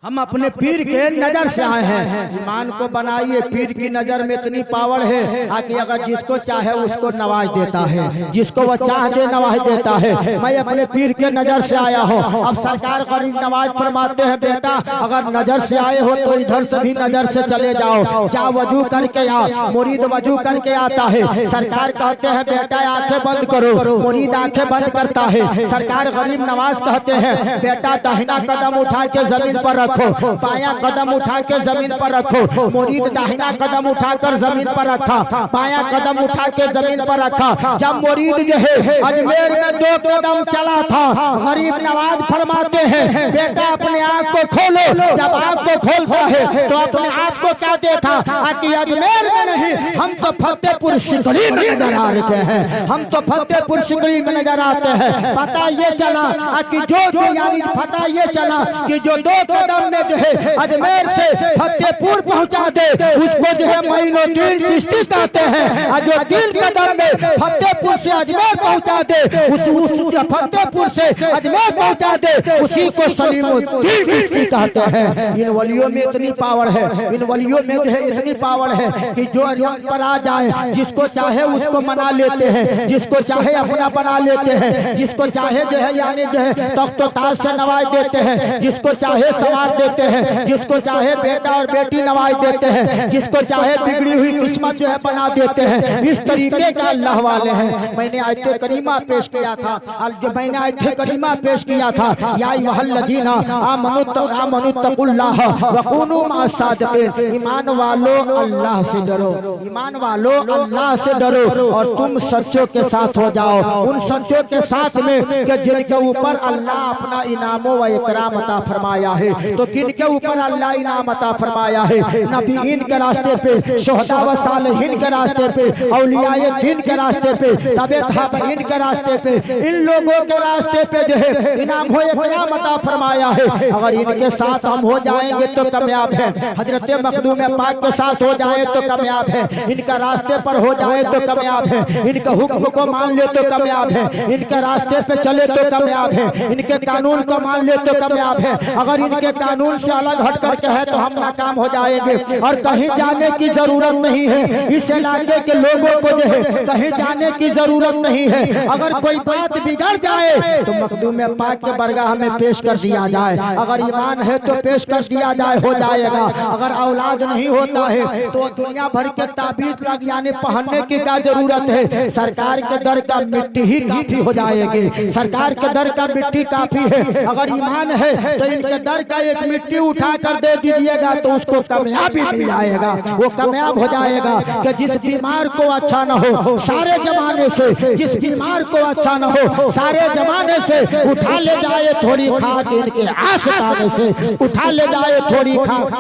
हम अपने पीर के नजर से आए हैं। ईमान को बनाइए, पीर की नजर में इतनी पावर है कि अगर जिसको चाहे उसको नवाज देता है, जिसको वो चाह दे नवाज देता है। मैं अपने पीर के नजर से आया हूँ। अब सरकार गरीब नवाज फरमाते हैं, बेटा अगर नजर से आए हो तो इधर से भी नजर से चले जाओ, जा वजू करके आ। मुरीद वजू करके आता है। सरकार कहते हैं बेटा आंखें बंद करो, मुरीद आंखें बंद करता है। सरकार गरीब नवाज कहते हैं बेटा दाहिना कदम उठा के जमीन पर रखो, बायां कदम उठा के जमीन पर रखो। मुरीद दाहिना कदम उठाकर जमीन पर रखा, बायां कदम उठा के जमीन पर रखा। जब मुरीद जो है अजमेर में 2 कदम चला था, गरीब नवाज फरमाते हैं बेटा अपने आँख को खोलो। जब आँख को खोलता है तो अपने आँख को क्या देखा कि अजमेर में नहीं, हम तो फतेहपुर सिकली में नजर आ रहे हैं, हम तो फतेहपुर सिकली में नजर आते हैं। पता ये चला कि जो यानी पता ये चला कि जो 2 कदम में जो है अजमेर से फतेहपुर पहुंचा दे, उसको जो है मोइनुद्दीन चिश्ती कहते हैं। और जो 3 कदम में फतेहपुर से अजमेर पहुंचा दे, उस फतेहपुर से अजमेर पहुंचा दे, उसी को सलीमुद्दीन चिश्ती कहते हैं। इन वलियों में इतनी पावर है, इन वलियों में जो है इतनी पावर है कि जो यहाँ पर आ जाए, जिसको चाहे उसको मना लेते हैं, जिसको चाहे अपना बना लेते हैं, जिसको चाहे जो है यानी जो है तख्त ताज से नवाज देते हैं, जिसको चाहे सवार देते हैं, जिसको चाहे बेटा और बेटी नवाज देते हैं, जिसको चाहे बिगड़ी हुई किस्मत जो है बना देते हैं। इस तरीके का अल्लाह वाले हैं। मैंने आयत करीमा पेश किया था, और जो मैंने आयत करीमा पेश किया था, या अय्युहल्लज़ीना आमनु तक़ुल्लाह व कूनू मअस-सादिक़ीन, ईमान वालों अल्लाह से डरो, ईमान वालों अल्लाह से डरो और तुम सच्चों के साथ हो जाओ। उन सच्चों के साथ में कि जिनके ऊपर अल्लाह अपना इनामों व इकराम अता फरमाया है। तो किनके ऊपर अल्लाह इनाम अता फरमाया है? नबीयीन के रास्ते पे, शुहदा व सालिहीन के रास्ते पे, औलियाए दीन के रास्ते पे, तबे ताबईन के रास्ते पे, इन लोगों के रास्ते पे जो है इनाम हो इकराम अता फरमाया है। अगर इनके साथ हम हो जाएंगे तो कामयाब है, हजरत मखदूम पाक के साथ हो जाए तो कामयाब है, इनका रास्ते पर हो जाए तो कामयाब है, इनके हुक्म को मान ले तो कामयाब है, इनके रास्ते पे चले तो कामयाब है, इनके कानून को मान ले तो कामयाब है। अगर इनके कानून से अलग हट करके है तो हम नाकाम हो जाएंगे। और कहीं जाने की जरूरत नहीं है, इस इलाके के लोगों को जो है कहीं जाने की जरूरत नहीं है। अगर कोई बात बिगड़ जाए तो मखदूम पाक के बरगाह में पेश कर दिया जाए, अगर ईमान है तो पेश कर दिया जाए, हो जाएगा। अगर औलाद नहीं होता है तो दुनिया भर के ताबीज लग यानी पहनने की क्या जरूरत है, सरकार के दर का मिट्टी ही काफी हो जाएगी, सरकार के दर का मिट्टी काफी है। अगर ईमान है तो इनके दर का एक मिट्टी उठा कर दे दीजिएगा तो उसको कामयाबी मिल जाएगा, वो कामयाब हो जाएगा। कि जिस बीमार को अच्छा न हो सारे जमाने से, जिस बीमार को अच्छा न हो सारे जमाने से, उठा ले जाए थोड़ी खाक इनके आस्ताने से, उठा ले जाए थोड़ी खाक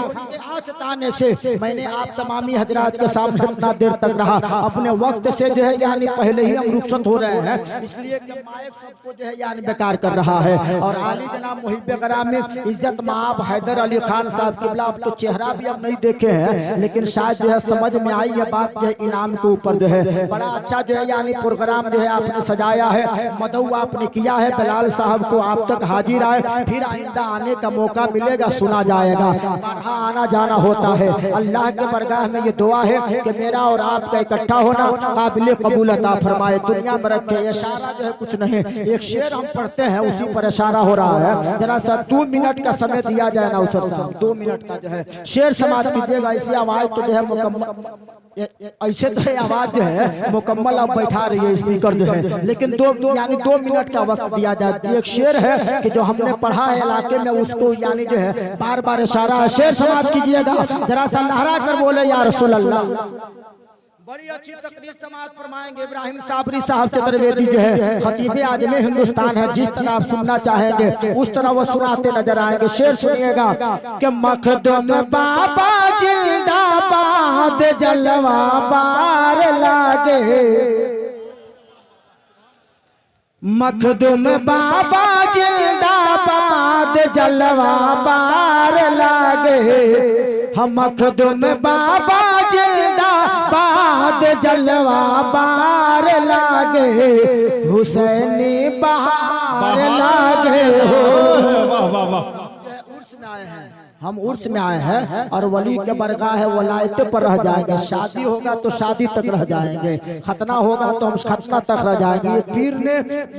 आस्ताने से। मैंने आप तमामी हजरात के सामने इतना देर तक रहा, अपने वक्त से जो है यानी पहले ही हम रुखसत हो रहे हैं, इसलिए कि माइक सबको जो है यानी बेकार कर रहा है। और आली जनाब मुहिब ग्रामी इज्जत मान नवाब हैदर अली खान साहब किबला, अब तो चेहरा भी अब नहीं देखे हैं, लेकिन शायद जो है समझ में आई ये बात जो है इनाम के ऊपर जो है बड़ा अच्छा जो है यानी प्रोग्राम जो है आपने सजाया है, मदऊ आपने किया है। बिलाल साहब को आप तक हाजिर आए, फिर आइंदा आने का मौका मिलेगा, सुना जाएगा, बारहा आना जाना होता है। अल्लाह के बरगाह में ये दुआ है कि मेरा और आपका इकट्ठा होना काबिल कबूल अता फरमाए, दुनिया में रखे। इशारा जो है कुछ नहीं, एक शेर हम पढ़ते हैं उसी पर इशारा हो रहा है। जरा सा 2 मिनट का समय दिया जाए ना उसर साहब, 2 मिनट का जो है शेर समाप्त कीजिएगा। ऐसी आवाज तो जो है मुकम्मल, ऐसे तो है आवाज जो है मुकम्मल अब बैठा रही है स्पीकर जो है, लेकिन 2 मिनट का वक्त दिया जाए। एक शेर है कि जो हमने पढ़ा है इलाके में, उसको यानी जो है बार बार इशारा है, शेर समाप्त कीजिएगा। जरा सा लहरा कर बोले या रसूल अल्लाह। बड़ी अच्छी तकरीर समाज फरमाएंगे इब्राहिम साबरी साहब के तरवेदी जो है खतीब आजम हिंदुस्तान है, जिस तरह आप सुनना चाहेंगे उस तरह वो सुनाते नजर आएंगे। शेर सुनिएगा कि मखदूम बाबा जिंदाबाद जलवा बार लागे, मखदूम बाबा जिंदाबाद जलवा बार लागे, हम मखदूम बाबा जिंदाबाद जलवा बार लागे, हुसैनी बहार लागे हो। वाह वाह वाह, उर्स में आए हैं हम, उर्स में आए हैं और वली के बरगाह है वलायत पर रह जाएंगे। शादी होगा तो शादी तक रह जाएंगे, खतना होगा तो हम खतना तक रह जाएंगे। ये पीर ने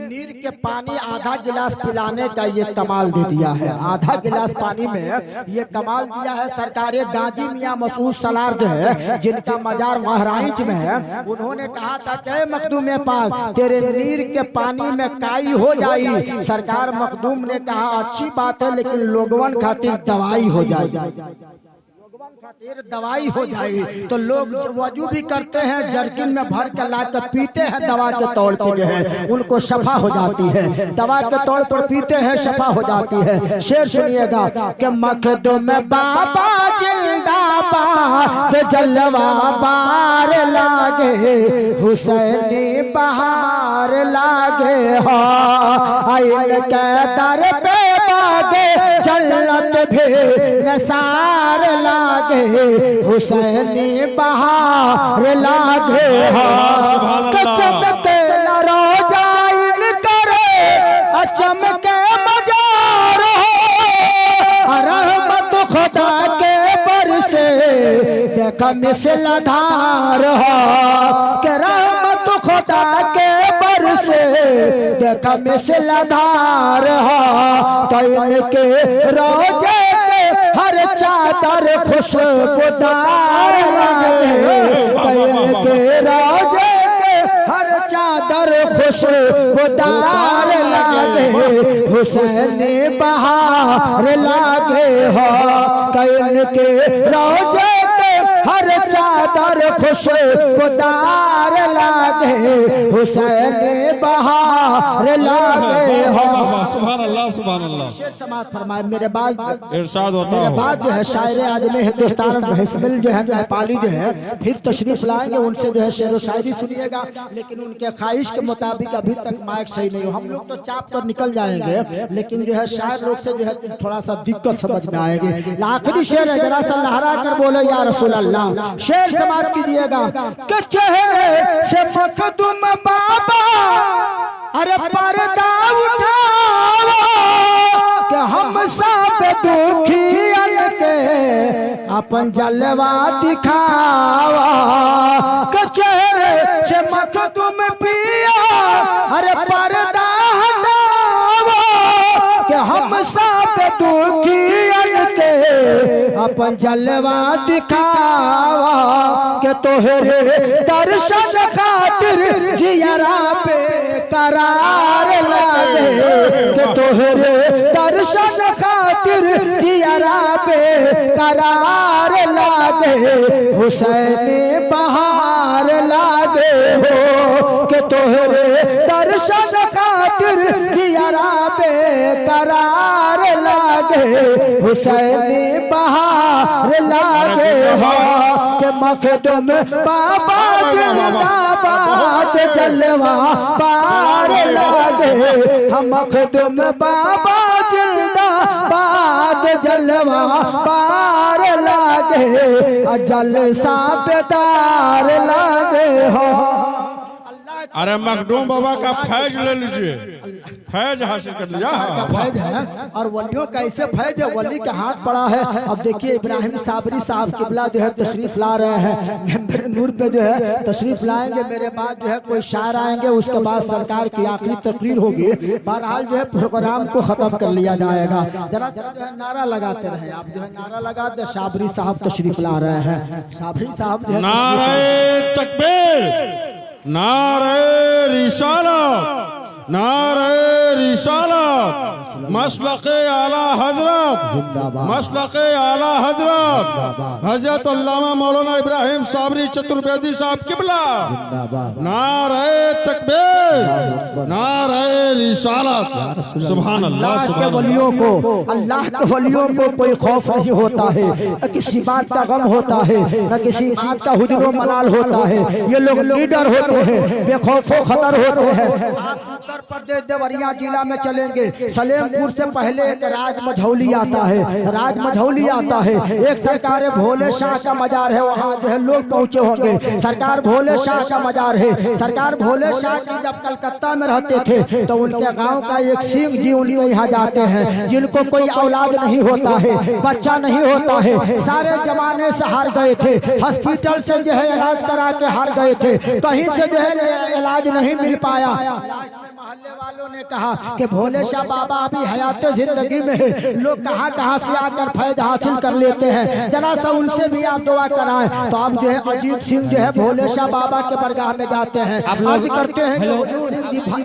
नीर के पानी आधा गिलास पिलाने का ये कमाल दे दिया है, आधा गिलास पानी में ये कमाल दिया है। सरकार गाजी मियाँ मसूद सलार जो है जिनका मजार महराइच में है, उन्होंने कहा था कि मखदूम पाक तेरे नीर के पानी में काई हो जाई। सरकार मखदूम ने कहा अच्छी बात है, लेकिन लोगवन खातिर दवाई हो जाए, खातिर दवाई हो जाए। तो लोग वजू भी करते हैं, जर्किन में भर के लाकर पीते हैं, दवा के तौर पर जो है उनको शफा हो जाती है, दवा के तौर पर पीते हैं, शफा हो जाती है। शेर सुनिएगा कि मखदूम बाबा जिंदाबाद जलवा बार लागे, हुसैनी बहार लागे हो, आइल के दर पे बागे जल्लत भी नसार लागे, हुसैनी बहार लागे हो। चमके रोजाइन करे चमके मजार हो, रहमत खुदा के बरसे देख मिसल धार हो, के रहमत खुदा के बरसे देख मिसल धार हो। तो इनके रोजे हर चादर खुशबूदार लगे, इनके रोजे के हर चादर खुशबूदार लागे, हुसैनी बहार लागे हो। इनके रोजे के हर चादर खुशबूदार लागे, हुसैनी बहार लागे हो। सुभान अल्लाह सुभान अल्लाह। शेर समाप्त फरमाए। मेरे बाद इरशाद होता मेरे हो। बाद जो है शायर आजम हिंदुस्तान हिस्मिल जो है नेपाली जो है फिर तशरीफ लाएंगे, उनसे जो है शेर व शायरी सुनिएगा, लेकिन उनके ख्वाहिश के मुताबिक अभी तक माइक सही नहीं हो। हम लोग तो चाप कर निकल जाएंगे, लेकिन जो है शायर लोग से जो है थोड़ा सा दिक्कत समझ में आएगी। आखिरी शेर है, जरा सा लहरा कर बोलो या रसूल अल्लाह। शेर समाप्त कीजिएगा कि चेहरे से मखदूम बाबा अरे पर्दा उठाओ, कि हम सब दुखियन के अपन जलवा दिखावा, कि चेहरे से मखदूम पिया अरे पर्दा हटाओ, कि हम सब दुखियन के अपन जलवा दिखावा, के तोहरे दर्शन खातिर जियरा पे करार लागे, के तोहरे दर्शन खातिर जियरा पे करार लागे, हुसैनी बहार लागे हो, के तोहरे दर्शन खातिर जियरा पे करार लागे, हुसैनी बहार लागे हो। के मखदूम बाबा जिंदाबाद जलवा बार लागे, हम मखदूम बाबा जिंदाबाद बाद जलवा पार लागे जलसा बेदार लागे हो। अरे मखदूम बाबा का फैज ले लीजिए, फैज हासिल कर लिया। फैज है और वलियों का ऐसे फैज है, वली का हाथ पड़ा है। अब देखिए इब्राहिम साबरी साहब किबला जो है तशरीफ ला रहे हैं, मेरे नूर पे जो है तशरीफ लाएंगे। मेरे बाद जो है कोई शायर आएंगे, उसके बाद सरकार की आखिरी तकरीर होगी। बहरहाल जो है प्रोग्राम को खत्म कर लिया जाएगा। जरा जो है नारा लगाते रहे आप, जो है नारा लगा दे। साबरी साहब तशरीफ ला रहे हैं, साबरी साहब जो है नारे तकबीर, नारे रिसालत, नारे रिसालत, मसलके आला हजरत, मसलके आला हजरत हजरत अल्लामा मौलाना इब्राहिम साबरी चतुर्वेदी साहब किबला। नारे तकबीर, नारे रिसालत। सुभान अल्लाह। के वलियों को, अल्लाह के वलियों को कोई खौफ नहीं होता है, न किसी बात का गम होता है, न किसी बात का हुजूर मलाल होता है। ये लोग लीडर होते हैं, बेखौफो खतर होते हैं। उत्तर प्रदेश देवरिया जिला में चलेंगे, सलेमपुर से पहले एक राज मझौली आता है, राज मझौली आता है। एक सरकार भोले शाह का मजार है, वहाँ जो है लोग पहुँचे होंगे। सरकार भोले शाह का मजार है। सरकार भोले शाह की जब कलकत्ता में रहते थे तो उनके गांव का एक सिंह जी उनके यहाँ जाते हैं, जिनको कोई औलाद नहीं होता है, बच्चा नहीं होता है, सारे जमाने से हार गए थे। हॉस्पिटल से जो है इलाज करा के हार गए थे, कहीं से जो है इलाज नहीं मिल पाया। मोहल्ले वालों ने कहा कि भोले शाह बाबा अभी हयात जिंदगी में है, लोग कहाँ कहाँ से आकर फैज हासिल कर लेते हैं, जरा सा उनसे भी आप दुआ कराएं। तो अब जो है अजीत सिंह जो है भोले शाह बाबा के बरगाह में जाते हैं, अर्ज करते हैं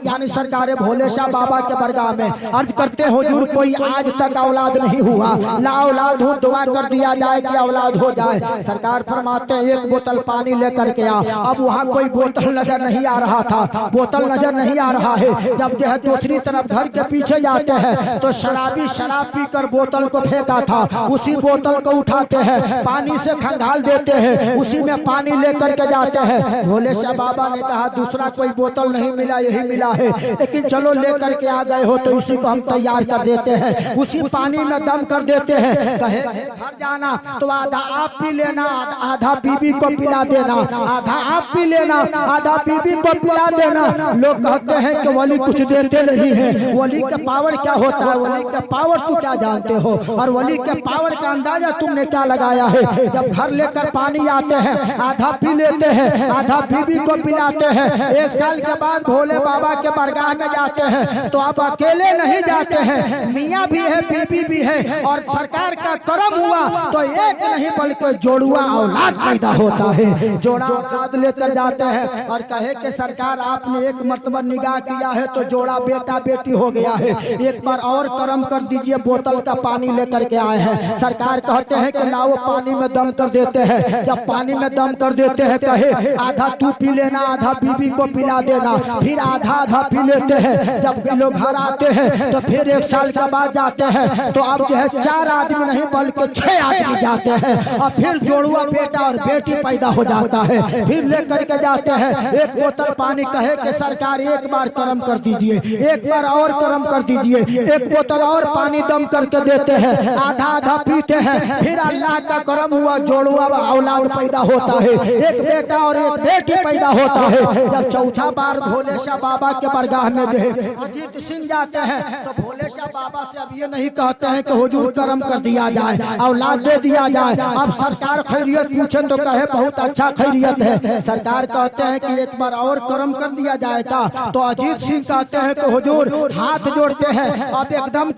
यानी सरकार भोले शाह बाबा के बरगाह में अर्ज करते हैं हुजूर कोई आज तक औलाद नहीं हुआ, ला औलाद हो, दुआ कर दिया जाए कि औलाद हो जाए। सरकार फरमाते हैं एक बोतल पानी लेकर के आ। अब वहाँ कोई बोतल नजर नहीं आ रहा था, बोतल नजर नहीं आ रहा है। जब जो है दूसरी तरफ घर के पीछे जाते हैं तो शराबी शराब पीकर बोतल को फेंका था, उसी बोतल को उठाते हैं, पानी से खंगाल देते हैं, उसी में पानी लेकर के जाते हैं। भोले शाह बाबा ने कहा दूसरा कोई बोतल नहीं मिला, यही मिला है, लेकिन चलो लेकर के आ गए हो तो इसी को हम तैयार कर देते हैं, उसी पानी में दम कर देते हैं। कहे घर जाना तो आधा आप पी लेना, आधा बीबी को पिला देना, आधा आप पी लेना, आधा बीबी को पिला देना। लोग कहते हैं कि वली कुछ देते नहीं है, वली का पावर क्या होता है, वली का पावर तू क्या जानते हो, और वली के पावर का अंदाजा तुमने क्या लगाया है। जब घर लेकर पानी आते हैं आधा पी लेते हैं, आधा बीबी को पिलाते हैं। एक साल के बाद भोले बाबा के बरगाह में जाते हैं तो अब अकेले नहीं जाते हैं, मियाँ भी है, बीबी भी है, और सरकार का करम हुआ तो एक नहीं बल्कि जोड़ुआ औलाद पैदा होता है। जोड़ा औलाद लेकर जाते हैं और कहे कि सरकार आपने एक मर्तबा निगाह किया है तो जोड़ा बेटा बेटी हो गया है, एक बार और करम कर दीजिए, बोतल का पानी लेकर के आए हैं। सरकार कहते हैं कि लाओ पानी में दम कर देते हैं। जब पानी में दम कर देते हैं कहे आधा तू पी लेना, आधा बीबी को पिला देना, फिर आधा आधा पी लेते हैं। जब लोग घर आते हैं तो फिर एक साल के बाद जाते हैं तो अब जो है 4 आदमी नहीं बल्कि 6 आदमी जाते हैं और फिर जोड़ुआ बेटा और बेटी पैदा हो जाता है। फिर लेकर के जाते हैं एक बोतल पानी, कहे कि सरकार एक बार करम कर दीजिए, एक बार और करम कर दीजिए, एक बोतल और पानी दम करके देते हैं, आधा आधा पीते हैं। फिर अल्लाह का करम हुआ, जोड़ुआ औलाद पैदा होता है, एक बेटा और एक बेटी पैदा होता है। जब चौथा बार भोले शाह बाबा के बरगाह में जो है अजीत सिंह जाते हैं तो भोले शाह बाबा से अब ये नहीं कहते हैं कि हुजूर करम कर दिया जाए, औलाद दे दिया जाए। अब सरकार खैरियत पूछे तो कहे बहुत अच्छा खैरियत है। सरकार कहते हैं कि एक बार और करम कर दिया जाएगा तो अजीत सिंह कहते हैं कि हुजूर हाथ जोड़ते हैं, अब एकदम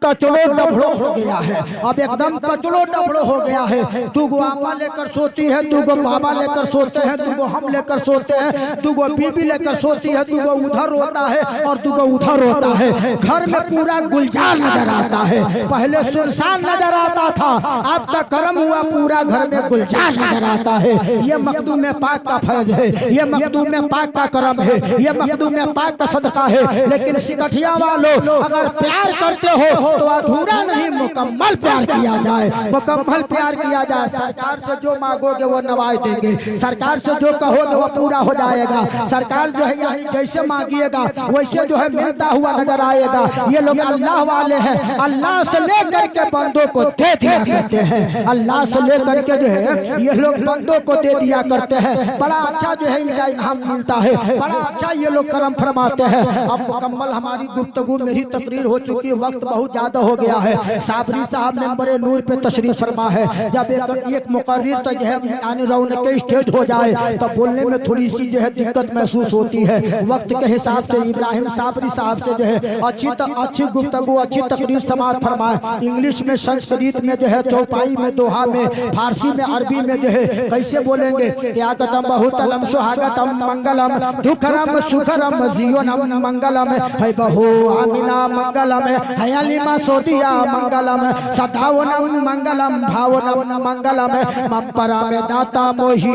कचड़ो डबड़ो हो गया है, अब एकदम कचड़ो डबड़ो हो गया है। तू गो आमा लेकर सोती है, तू गो बाबा लेकर सोते हैं, तू गो हम लेकर सोते हैं, तू गो बीबी लेकर सोती है, तू गो उधर रोता है और तू गो उधर रोता है। घर में पूरा गुलजार नजर आता है, पहले सुनसान नजर आता था, आपका करम हुआ पूरा घर में गुलजार नजर आता है। ये मखदूम पाक का फैज है, ये मखदूम पाक का करम है, ये मखदूम पाक का सदका है। लेकिन सिकठिया वालों अगर प्यार करते हो तो अधूरा नहीं मुकम्मल प्यार किया जाए, मुकम्मल प्यार किया जाए। सरकार से जो मांगोगे वो नवाज देंगे, सरकार से जो कहोगे वो पूरा हो जाएगा। सरकार जो है जैसे मांगिएगा वैसे जो है मिलता हुआ नजर आएगा। ये लोग अल्लाह वाले हैं, अल्लाह से लेकर के बंदों को दे दिया करते हैं, अल्लाह से लेकर के जो है ये लोग बंदों को दे दिया करते हैं। बड़ा अच्छा जो है इनका इनाम मिलता है, बड़ा अच्छा ये लोग करम फरमाते हैं। अब मुकम्मल हमारी गुफ्तगू मेरी तकरीर हो चुकी है, वक्त बहुत ज्यादा हो गया है। साबरी साहब मेंबर नूर पे तशरीफ फरमा है। जब एक मुकर्रिर तो जो है यानी रौनक स्टेज हो जाए तो बोलने में थोड़ी सी जो है दिक्कत महसूस होती है। वक्त के हिसाब से इब्राहिम साबरी साहब से जो है अच्छी गुफ्तगू अच्छी तकरीर समाप्त फरमाए। इंग्लिश में, संस्कृत में जो है, चौपाई में, दोहा में, फारसी में, अरबी में जो है कैसे बोलेंगे। त्यागतम बहुतलम सुहागतम मंगलम दुखरम सुखरम जीवनम मंगलम है बहु आमिना मंगलम है अलीमा सोदिया मंगलम सदावनम मंगलम भावनम मंगलम मपरा में दाता मोही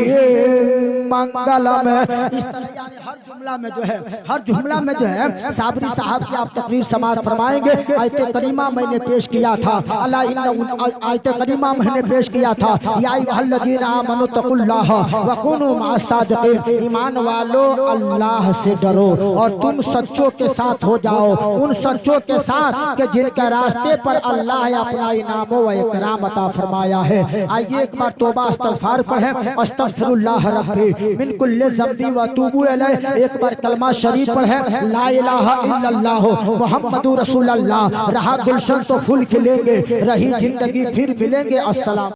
मंगलम। इस तरह यानी हर जुमला में जो है साबरी साहब से आप तकरीर समाप्त फरमाएंगे। आयत करीमा मैंने पेश किया था, आयत करीमा मैंने पेश किया था, या अय्युहल्लज़ीना आमनू तक़ुल्लाह व कूनू मअस-सादिक़ीन। ईमान वालों अल्लाह से डरो और तुम सच्चों के साथ हो जाओ, उन सच्चों के साथ के जिनके रास्ते पर अल्लाह ने अपना इनाम व इकराम अता फरमाया है। आइए एक बार तौबा इस्तग़फ़ार पढ़ें। अस्तग़फ़िरुल्लाह रब्बी मिन कुल्लि ज़ंबी व अतूबु इलैह। एक बार कलमा शरीफ पढ़ें, ला इलाहा इल्लल्लाह मुहम्मदुर रसूलुल्लाह। रहा गुलशन तो फूल खिलेंगे, रही जिंदगी फिर मिलेंगे। अस्सलाम।